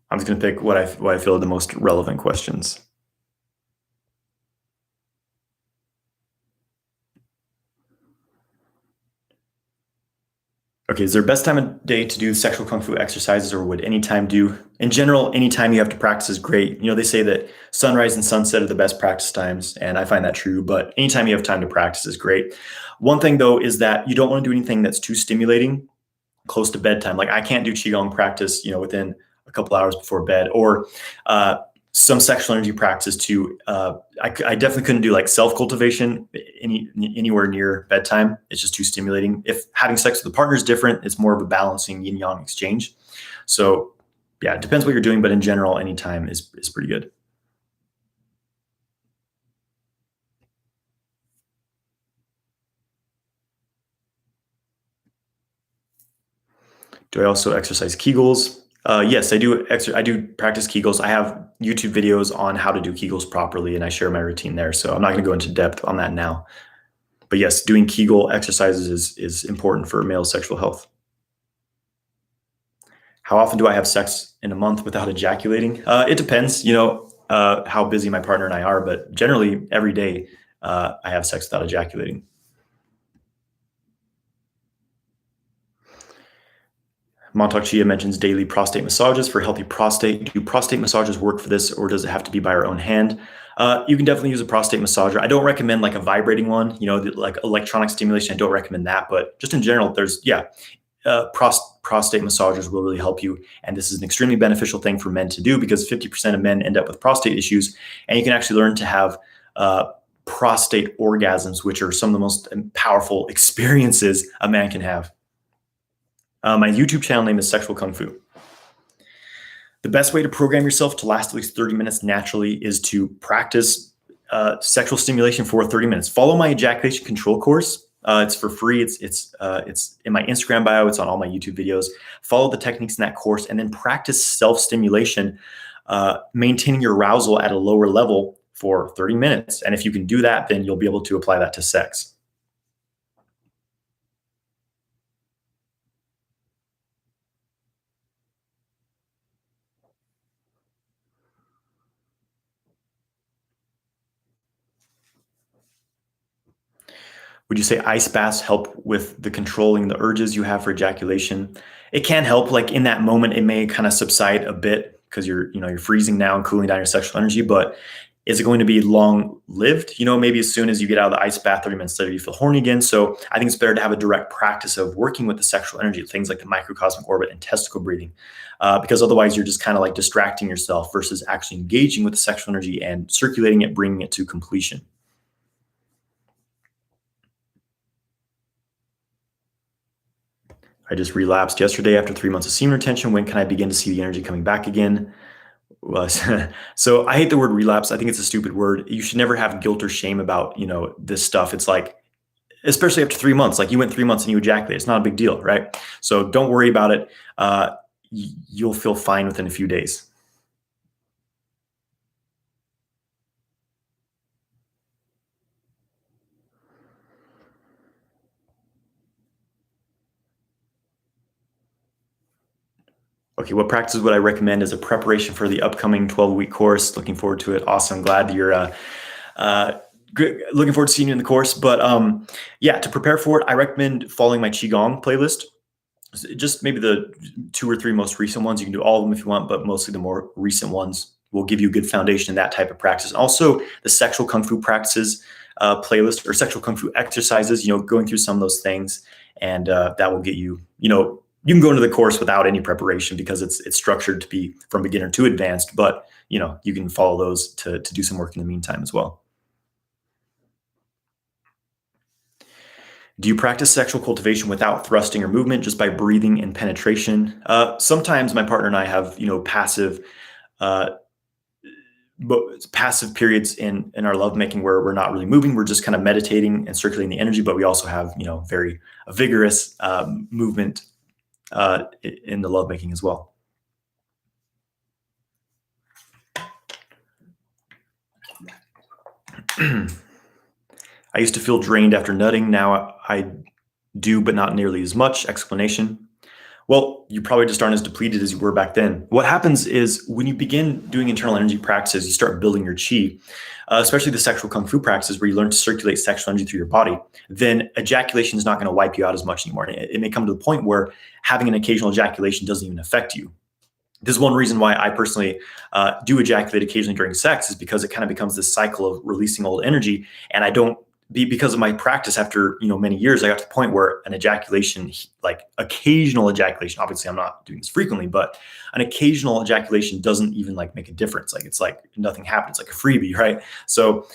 I'm just gonna pick what I feel are the most relevant questions. Okay, is there a best time of day to do sexual kung fu exercises, or would any time do? In general, any time you have to practice is great. They say that sunrise and sunset are the best practice times, and I find that true, but anytime you have time to practice is great. One thing though is that you don't want to do anything that's too stimulating close to bedtime. Like I can't do Qigong practice, within a couple hours before bed, or some sexual energy practice too. I definitely couldn't do like self-cultivation anywhere near bedtime. It's just too stimulating. If having sex with a partner is different, it's more of a balancing yin yang exchange. So yeah, it depends what you're doing, but in general, any time is pretty good. Do I also exercise Kegels? Yes, I do. I do practice Kegels. I have YouTube videos on how to do Kegels properly, and I share my routine there. So I'm not going to go into depth on that now. But yes, doing Kegel exercises is important for male sexual health. How often do I have sex in a month without ejaculating? It depends, how busy my partner and I are, but generally every day I have sex without ejaculating. Montauk Chia mentions daily prostate massages for healthy prostate. Do prostate massages work for this, or does it have to be by our own hand? You can definitely use a prostate massager. I don't recommend like a vibrating one, like electronic stimulation. I don't recommend that, but just in general, prostate massagers will really help you. And this is an extremely beneficial thing for men to do because 50% of men end up with prostate issues. And you can actually learn to have prostate orgasms, which are some of the most powerful experiences a man can have. My YouTube channel name is Sexual Kung Fu. The best way to program yourself to last at least 30 minutes naturally is to practice sexual stimulation for 30 minutes. Follow my ejaculation control course. It's for free. It's in my Instagram bio. It's on all my YouTube videos. Follow the techniques in that course and then practice self-stimulation, maintaining your arousal at a lower level for 30 minutes. And if you can do that, then you'll be able to apply that to sex. Would you say ice baths help with the controlling the urges you have for ejaculation? It can help. Like in that moment, it may kind of subside a bit because you're freezing now and cooling down your sexual energy. But is it going to be long lived? Maybe as soon as you get out of the ice bath, 30 minutes later, you feel horny again. So I think it's better to have a direct practice of working with the sexual energy, things like the microcosmic orbit and testicle breathing, because otherwise you're just kind of like distracting yourself versus actually engaging with the sexual energy and circulating it, bringing it to completion. I just relapsed yesterday after 3 months of semen retention. When can I begin to see the energy coming back again? So I hate the word relapse. I think it's a stupid word. You should never have guilt or shame about, this stuff. It's like especially after 3 months. Like you went 3 months and you ejaculate. It's not a big deal, right? So don't worry about it. You'll feel fine within a few days. Okay, what practice would I recommend as a preparation for the upcoming 12-week course? Looking forward to it. Awesome. Glad that you're uh, looking forward to seeing you in the course. But yeah, to prepare for it, I recommend following my Qigong playlist. Just maybe the 2 or 3 most recent ones. You can do all of them if you want, but mostly the more recent ones will give you a good foundation in that type of practice. Also, the sexual kung fu practices playlist or sexual kung fu exercises, going through some of those things. And that will get you, you can go into the course without any preparation because it's structured to be from beginner to advanced, but you can follow those to do some work in the meantime as well. Do you practice sexual cultivation without thrusting or movement, just by breathing and penetration? Sometimes my partner and I have, uh, passive periods in our lovemaking where we're not really moving. We're just kind of meditating and circulating the energy, but we also have, very vigorous movement in the lovemaking as well. I used to feel drained after nutting. Now I do, but not nearly as much. Explanation. Well, you probably just aren't as depleted as you were back then. What happens is when you begin doing internal energy practices, you start building your chi, especially the sexual kung fu practices where you learn to circulate sexual energy through your body. Then ejaculation is not going to wipe you out as much anymore. And it may come to the point where having an occasional ejaculation doesn't even affect you. This is one reason why I personally do ejaculate occasionally during sex, is because it kind of becomes this cycle of releasing old energy. And I don't because of my practice after many years, I got to the point where an ejaculation, like occasional ejaculation, obviously I'm not doing this frequently, but an occasional ejaculation doesn't even like make a difference. Like it's like nothing happens, like a freebie, right? So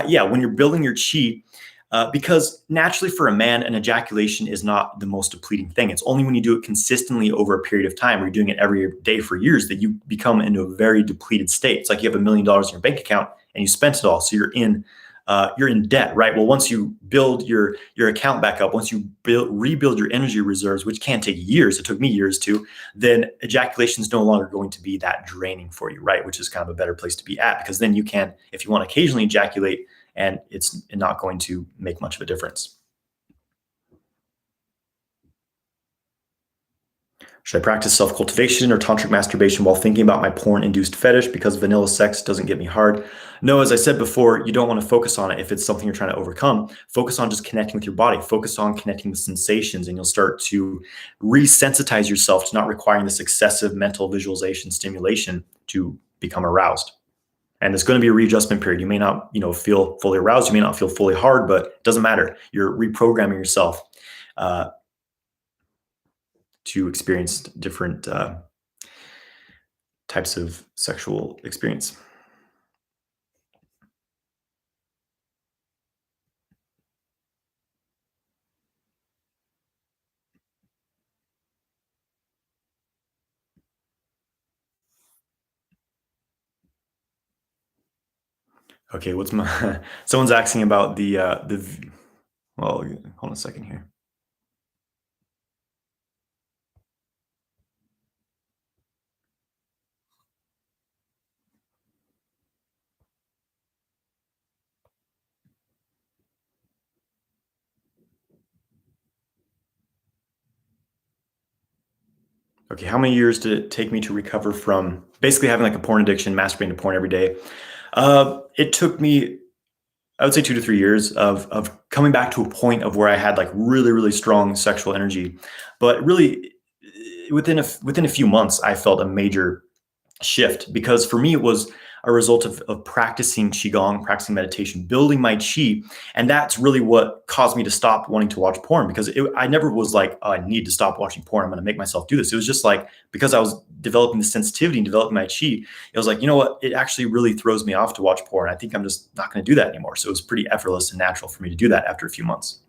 yeah, when you're building your chi, because naturally for a man, an ejaculation is not the most depleting thing. It's only when you do it consistently over a period of time, where you're doing it every day for years, that you become into a very depleted state. It's like you have $1 million in your bank account and you spent it all. So you're in debt, right? Well, once you build your account back up, once you rebuild your energy reserves, which can take years, it took me years to, then ejaculation is no longer going to be that draining for you, right? Which is kind of a better place to be at, because then you can, if you want to occasionally ejaculate, and it's not going to make much of a difference. Should I practice self cultivation or tantric masturbation while thinking about my porn induced fetish because vanilla sex doesn't get me hard? No, as I said before, you don't want to focus on it if it's something you're trying to overcome. Focus on just connecting with your body, focus on connecting with sensations, and you'll start to resensitize yourself to not requiring this excessive mental visualization stimulation to become aroused. And it's going to be a readjustment period. You may not, feel fully aroused. You may not feel fully hard, but it doesn't matter. You're reprogramming yourself uh, to experience different types of sexual experience. Okay, what's my? Someone's asking about the. Well, hold on a second here. Okay, how many years did it take me to recover from basically having like a porn addiction, masturbating to porn every day? It took me, I would say, 2 to 3 years of coming back to a point of where I had like really really strong sexual energy, but really within a few months, I felt a major shift, because for me it was a result of practicing qigong, practicing meditation, building my chi. And that's really what caused me to stop wanting to watch porn, because I never was like, oh, I need to stop watching porn, I'm going to make myself do this. It was just like, because I was developing the sensitivity and developing my chi, it was like, you know what, it actually really throws me off to watch porn. I think I'm just not going to do that anymore. So it was pretty effortless and natural for me to do that after a few months.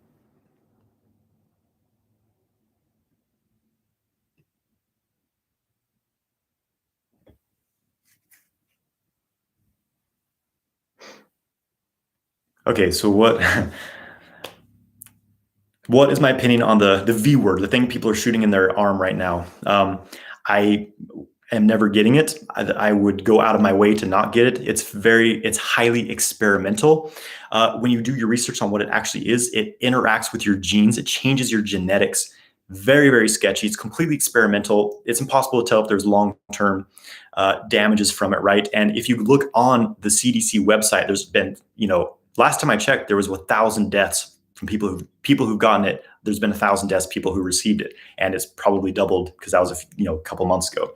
Okay, so what What is my opinion on the V word, the thing people are shooting in their arm right now? I am never getting it. I would go out of my way to not get it. It's highly experimental. When you do your research on what it actually is, it interacts with your genes. It changes your genetics. Very, very sketchy. It's completely experimental. It's impossible to tell if there's long-term damages from it, right? And if you look on the CDC website, there's been, last time I checked, there was 1,000 deaths from people who've gotten it. There's been 1,000 deaths people who received it, and it's probably doubled because that was a couple months ago.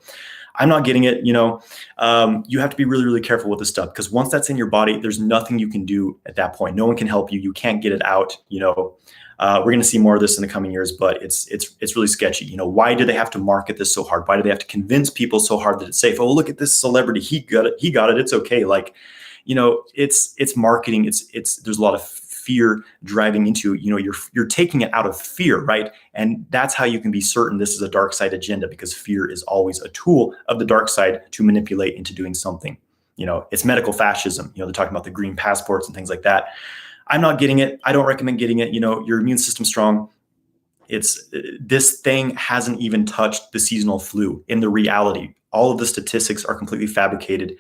I'm not getting it. You have to be really, really careful with this stuff because once that's in your body, there's nothing you can do at that point. No one can help you. You can't get it out. We're going to see more of this in the coming years, but it's really sketchy. Why do they have to market this so hard? Why do they have to convince people so hard that it's safe? Oh, look at this celebrity. He got it. He got it. It's okay. It's marketing. There's a lot of fear driving into, you're taking it out of fear, right? And that's how you can be certain this is a dark side agenda, because fear is always a tool of the dark side to manipulate into doing something. It's medical fascism. They're talking about the green passports and things like that. I'm not getting it. I don't recommend getting it. Your immune system's strong. This thing hasn't even touched the seasonal flu in the reality. All of the statistics are completely fabricated.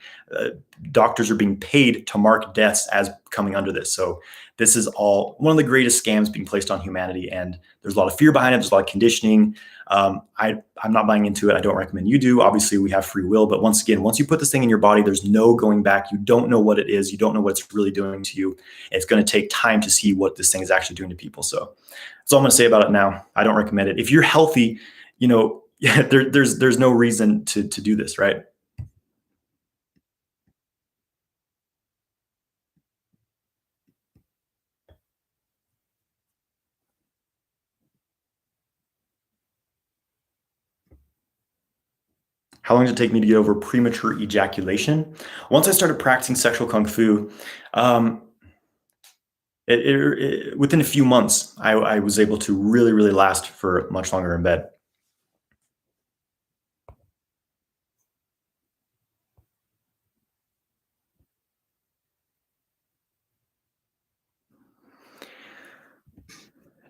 Doctors are being paid to mark deaths as coming under this. So this is all one of the greatest scams being placed on humanity. And there's a lot of fear behind it. There's a lot of conditioning. I'm not buying into it. I don't recommend you do. Obviously, we have free will. But once again, once you put this thing in your body, there's no going back. You don't know what it is. You don't know what it's really doing to you. It's going to take time to see what this thing is actually doing to people. So that's all I'm going to say about it now. I don't recommend it. If you're healthy, there's no reason to do this, right? How long did it take me to get over premature ejaculation? Once I started practicing sexual kung fu, um, within a few months, I was able to really, really last for much longer in bed.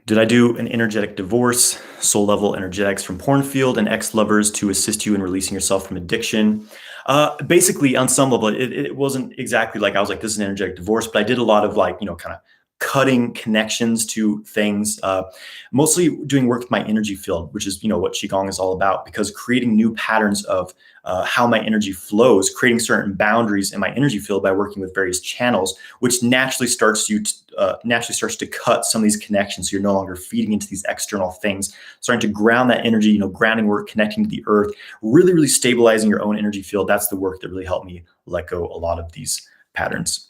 Did I do an energetic divorce, soul level energetics from Pornfield and ex lovers to assist you in releasing yourself from addiction? Basically, on some level, it wasn't exactly like I was like, this is an energetic divorce, but I did a lot of kind of cutting connections to things, mostly doing work with my energy field, which is, what Qigong is all about, because creating new patterns of how my energy flows, creating certain boundaries in my energy field by working with various channels, which naturally starts to cut some of these connections. So you're no longer feeding into these external things, starting to ground that energy, grounding work, connecting to the earth, really, really stabilizing your own energy field. That's the work that really helped me let go a lot of these patterns.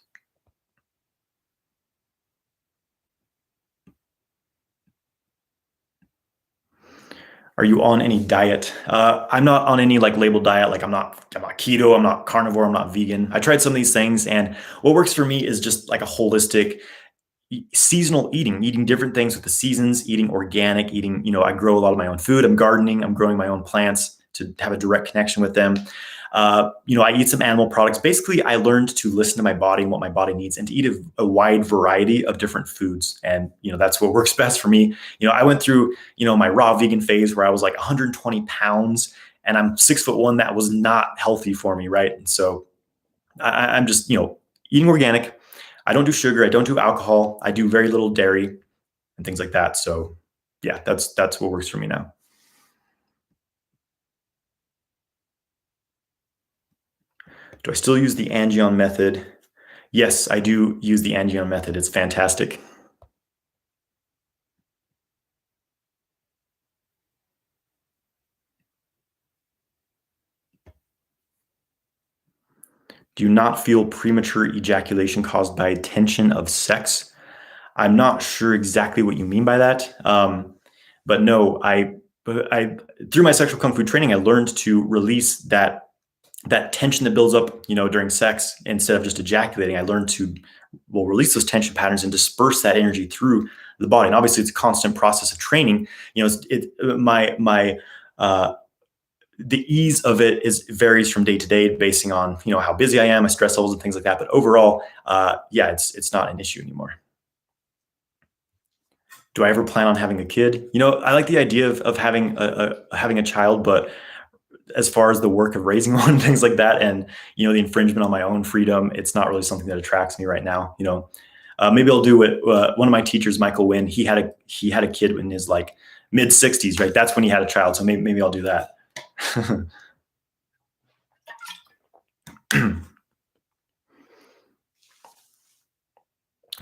Are you on any diet? I'm not on any labeled diet. Like I'm not keto. I'm not carnivore. I'm not vegan. I tried some of these things, and what works for me is just like a holistic seasonal eating different things with the seasons, eating organic, eating, I grow a lot of my own food. I'm gardening, I'm growing my own plants to have a direct connection with them. I eat some animal products. Basically, I learned to listen to my body and what my body needs and to eat a wide variety of different foods. And, that's what works best for me. I went through, my raw vegan phase where I was like 120 pounds and I'm 6'1". That was not healthy for me. Right. And so I'm just, eating organic. I don't do sugar. I don't do alcohol. I do very little dairy and things like that. So yeah, that's what works for me now. Do I still use the Angion method? Yes, I do use the Angion method. It's fantastic. Do you not feel premature ejaculation caused by tension of sex? I'm not sure exactly what you mean by that. But no, I through my sexual kung fu training, I learned to release that tension that builds up, during sex instead of just ejaculating. I learned to release those tension patterns and disperse that energy through the body. And obviously, it's a constant process of training. My the ease of it is varies from day to day, basing on how busy I am, my stress levels, and things like that. But overall, yeah, it's not an issue anymore. Do I ever plan on having a kid? I like the idea of having having a child, but as far as the work of raising one and things like that, and the infringement on my own freedom, it's not really something that attracts me right now. Maybe I'll do it. One of my teachers, Michael Wynn, he had a kid in his like mid 60s, right? That's when he had a child. So maybe I'll do that.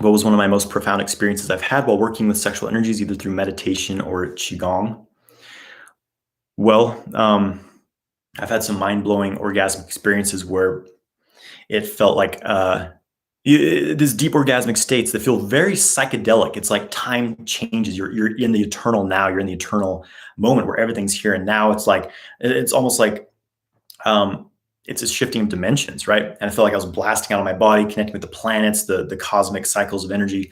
What was one of my most profound experiences I've had while working with sexual energies, either through meditation or qigong? Well, I've had some mind blowing orgasmic experiences where it felt like these deep orgasmic states that feel very psychedelic. It's like time changes. You're in the eternal now. You're in the eternal moment where everything's here and now. It's almost like it's a shifting of dimensions, right? And I felt like I was blasting out of my body, connecting with the planets, the cosmic cycles of energy.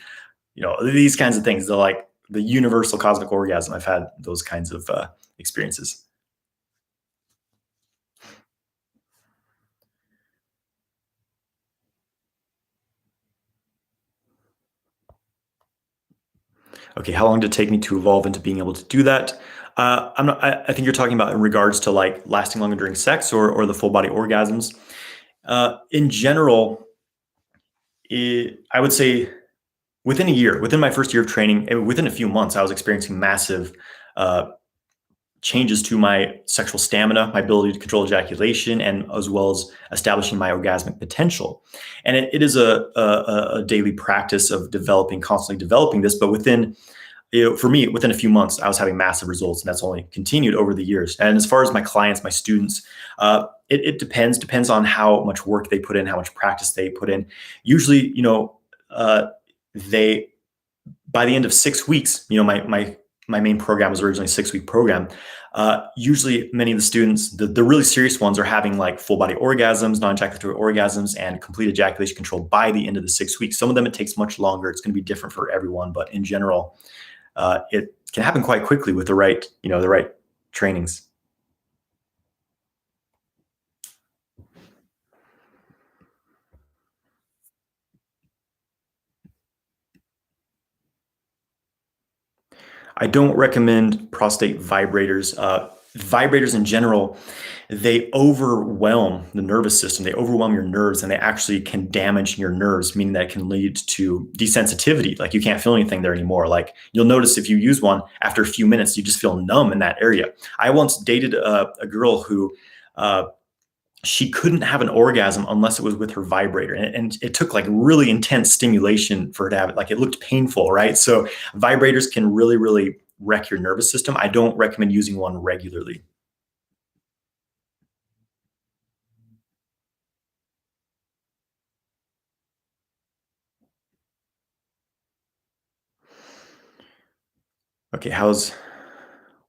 These kinds of things. They're like the universal cosmic orgasm. I've had those kinds of experiences. Okay, how long did it take me to evolve into being able to do that? I'm not. I think you're talking about in regards to like lasting longer during sex or the full body orgasms. In general, I would say within a year, within my first year of training, and within a few months, I was experiencing massive uh, changes to my sexual stamina, my ability to control ejaculation, and as well as establishing my orgasmic potential. And it is a daily practice of constantly developing this. But for me, within a few months, I was having massive results, and that's only continued over the years. And as far as my clients, my students, it depends on how much work they put in, how much practice they put in. Usually, they by the end of 6 weeks, my main program was originally a 6-week program. Usually, many of the students, the really serious ones, are having like full body orgasms, non-ejaculatory orgasms, and complete ejaculation control by the end of the 6 weeks. Some of them it takes much longer. It's going to be different for everyone, but in general, it can happen quite quickly with the right trainings. I don't recommend prostate vibrators. Vibrators in general, they overwhelm the nervous system. They overwhelm your nerves, and they actually can damage your nerves, meaning that it can lead to desensitivity. Like you can't feel anything there anymore. Like you'll notice if you use one, after a few minutes, you just feel numb in that area. I once dated a girl who uh, she couldn't have an orgasm unless it was with her vibrator. And it took like really intense stimulation for her to have it. Like it looked painful, right? So vibrators can really, really wreck your nervous system. I don't recommend using one regularly. Okay,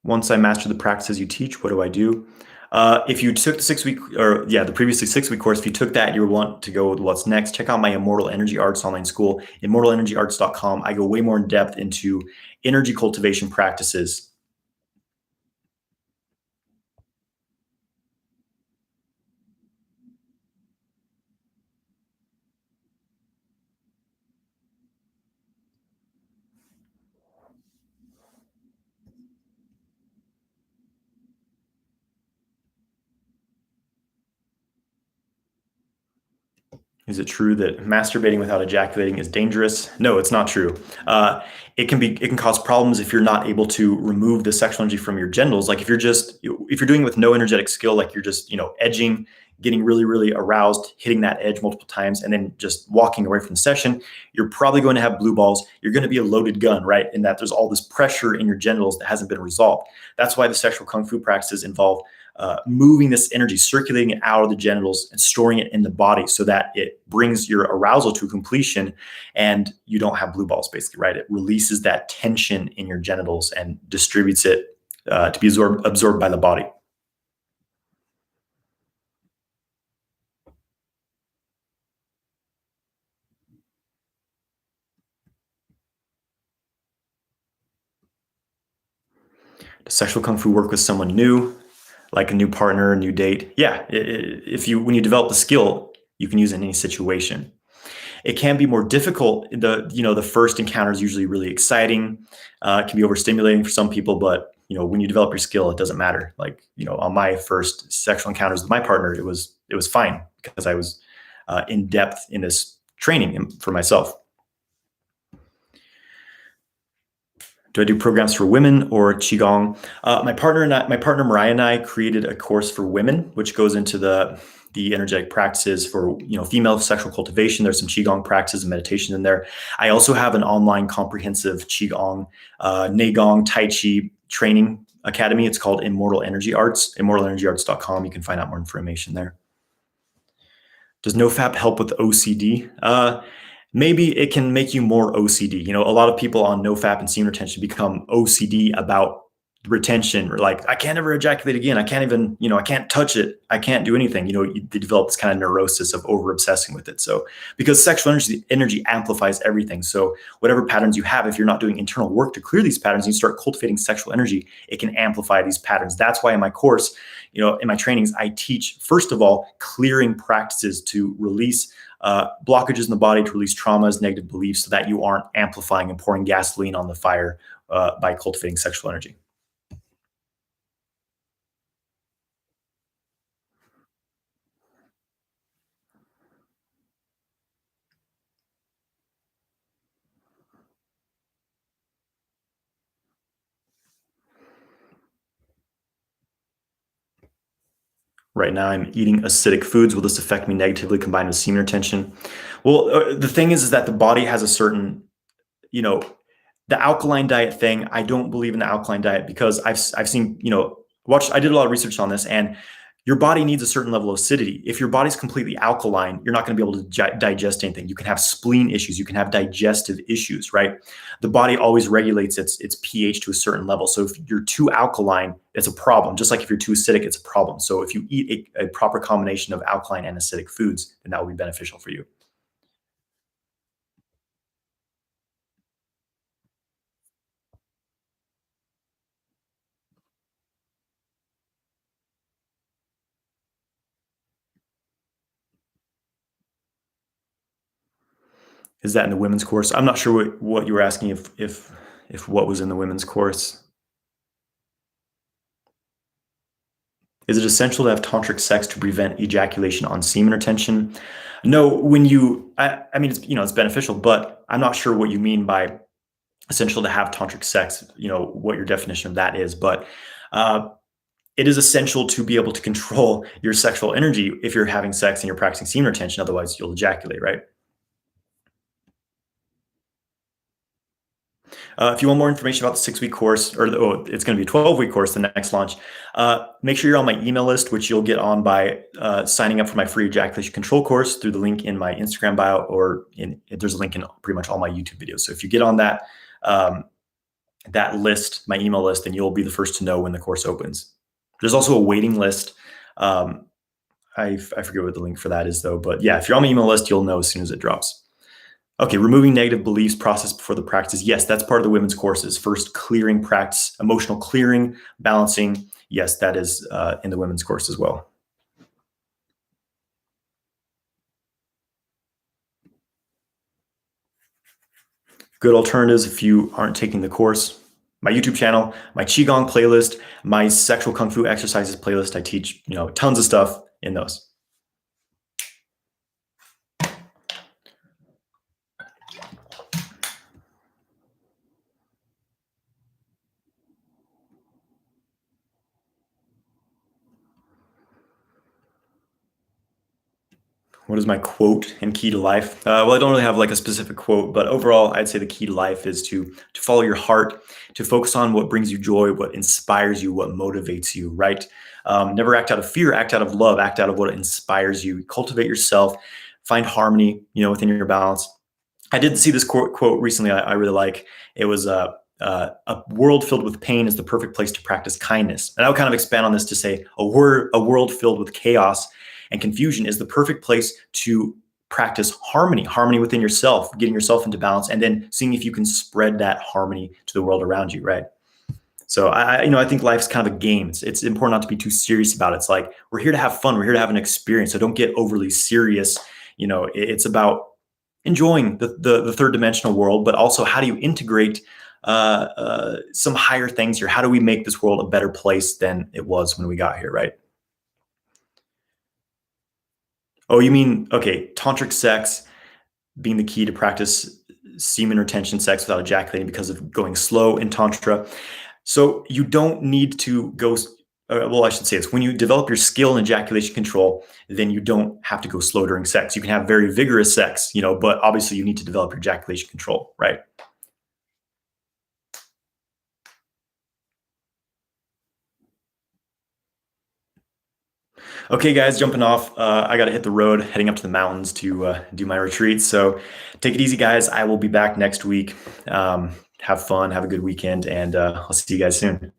once I master the practices you teach, what do I do? If you took the 6 week, or yeah, the previously 6 week course, if you took that, you would want to go with what's next. Check out my Immortal Energy Arts online school, immortalenergyarts.com. I go way more in depth into energy cultivation practices. Is it true that masturbating without ejaculating is dangerous? No, it's not true. It can cause problems if you're not able to remove the sexual energy from your genitals. Like if you're doing it with no energetic skill, like you're just edging, getting really really aroused, hitting that edge multiple times, and then just walking away from the session, you're probably going to have blue balls. You're going to be a loaded gun, right? In that there's all this pressure in your genitals that hasn't been resolved. That's why the sexual kung fu practices involve moving this energy, circulating it out of the genitals and storing it in the body so that it brings your arousal to completion and you don't have blue balls, basically, right? It releases that tension in your genitals and distributes it to be absorbed by the body. Does sexual kung fu work with someone new, like a new partner, a new date? Yeah, if you when you develop the skill, you can use it in any situation. It can be more difficult. The first encounter is usually really exciting. It can be overstimulating for some people, but when you develop your skill, it doesn't matter. Like, on my first sexual encounters with my partner, it was fine because I was in depth in this training for myself. Do I do programs for women or qigong? My partner Mariah and I created a course for women, which goes into the energetic practices for female sexual cultivation. There's some qigong practices and meditation in there. I also have an online comprehensive qigong, neigong, tai chi training academy. It's called Immortal Energy Arts. ImmortalEnergyArts.com. You can find out more information there. Does NoFap help with OCD? Maybe it can make you more OCD. A lot of people on NoFap and semen retention become OCD about retention, or like, I can't ever ejaculate again. I can't even, I can't touch it. I can't do anything. They develop this kind of neurosis of over obsessing with it. So because sexual energy amplifies everything. So whatever patterns you have, if you're not doing internal work to clear these patterns, and you start cultivating sexual energy, it can amplify these patterns. That's why in my course, in my trainings, I teach, first of all, clearing practices to release blockages in the body, to release traumas, negative beliefs, so that you aren't amplifying and pouring gasoline on the fire by cultivating sexual energy. Right now, I'm eating acidic foods. Will this affect me negatively combined with semen retention? Well, the thing is that the body has a certain, you know, the alkaline diet thing. I don't believe in the alkaline diet because I've seen, I did a lot of research on this, and your body needs a certain level of acidity. If your body's completely alkaline, you're not going to be able to digest anything. You can have spleen issues. You can have digestive issues, right? The body always regulates its pH to a certain level. So if you're too alkaline, it's a problem. Just like if you're too acidic, it's a problem. So if you eat a proper combination of alkaline and acidic foods, then that will be beneficial for you. Is that in the women's course? I'm not sure what you were asking, if what was in the women's course. Is it essential to have tantric sex to prevent ejaculation on semen retention? No, I mean, it's beneficial, but I'm not sure what you mean by essential to have tantric sex, what your definition of that is, but uh, it is essential to be able to control your sexual energy if you're having sex and you're practicing semen retention. Otherwise, you'll ejaculate, right? If you want more information about the 6-week course, it's going to be a 12-week course, the next launch, make sure you're on my email list, which you'll get on by signing up for my free ejaculation control course through the link in my Instagram bio, or there's a link in pretty much all my YouTube videos. So if you get on that list, my email list, then you'll be the first to know when the course opens. There's also a waiting list. I forget what the link for that is though, but yeah, if you're on my email list, you'll know as soon as it drops. Okay, removing negative beliefs process before the practice. Yes, that's part of the women's courses. First, clearing practice, emotional clearing, balancing. Yes, that is in the women's course as well. Good alternatives if you aren't taking the course. My YouTube channel, my Qigong playlist, my sexual Kung Fu exercises playlist. I teach, tons of stuff in those. What is my quote and key to life? Well, I don't really have like a specific quote, but overall, I'd say the key to life is to follow your heart, to focus on what brings you joy, what inspires you, what motivates you, right? Never act out of fear, act out of love, act out of what inspires you. Cultivate yourself, find harmony, within your balance. I did see this quote recently. I really like. It was a world filled with pain is the perfect place to practice kindness. And I would kind of expand on this to say a world filled with chaos and confusion is the perfect place to practice harmony within yourself, getting yourself into balance, and then seeing if you can spread that harmony to the world around you, right? So I think life's kind of a game. It's important not to be too serious about it. It's like, we're here to have fun. We're here to have an experience. So don't get overly serious. It's about enjoying the third dimensional world, but also how do you integrate some higher things here? How do we make this world a better place than it was when we got here, right? Oh, you mean, okay, tantric sex being the key to practice semen retention sex without ejaculating because of going slow in tantra. So you don't need to go. Well, I should say this: when you develop your skill in ejaculation control, then you don't have to go slow during sex. You can have very vigorous sex, but obviously you need to develop your ejaculation control, right? Okay, guys, jumping off. I got to hit the road, heading up to the mountains to do my retreat. So take it easy, guys. I will be back next week. Have fun, have a good weekend, and I'll see you guys soon.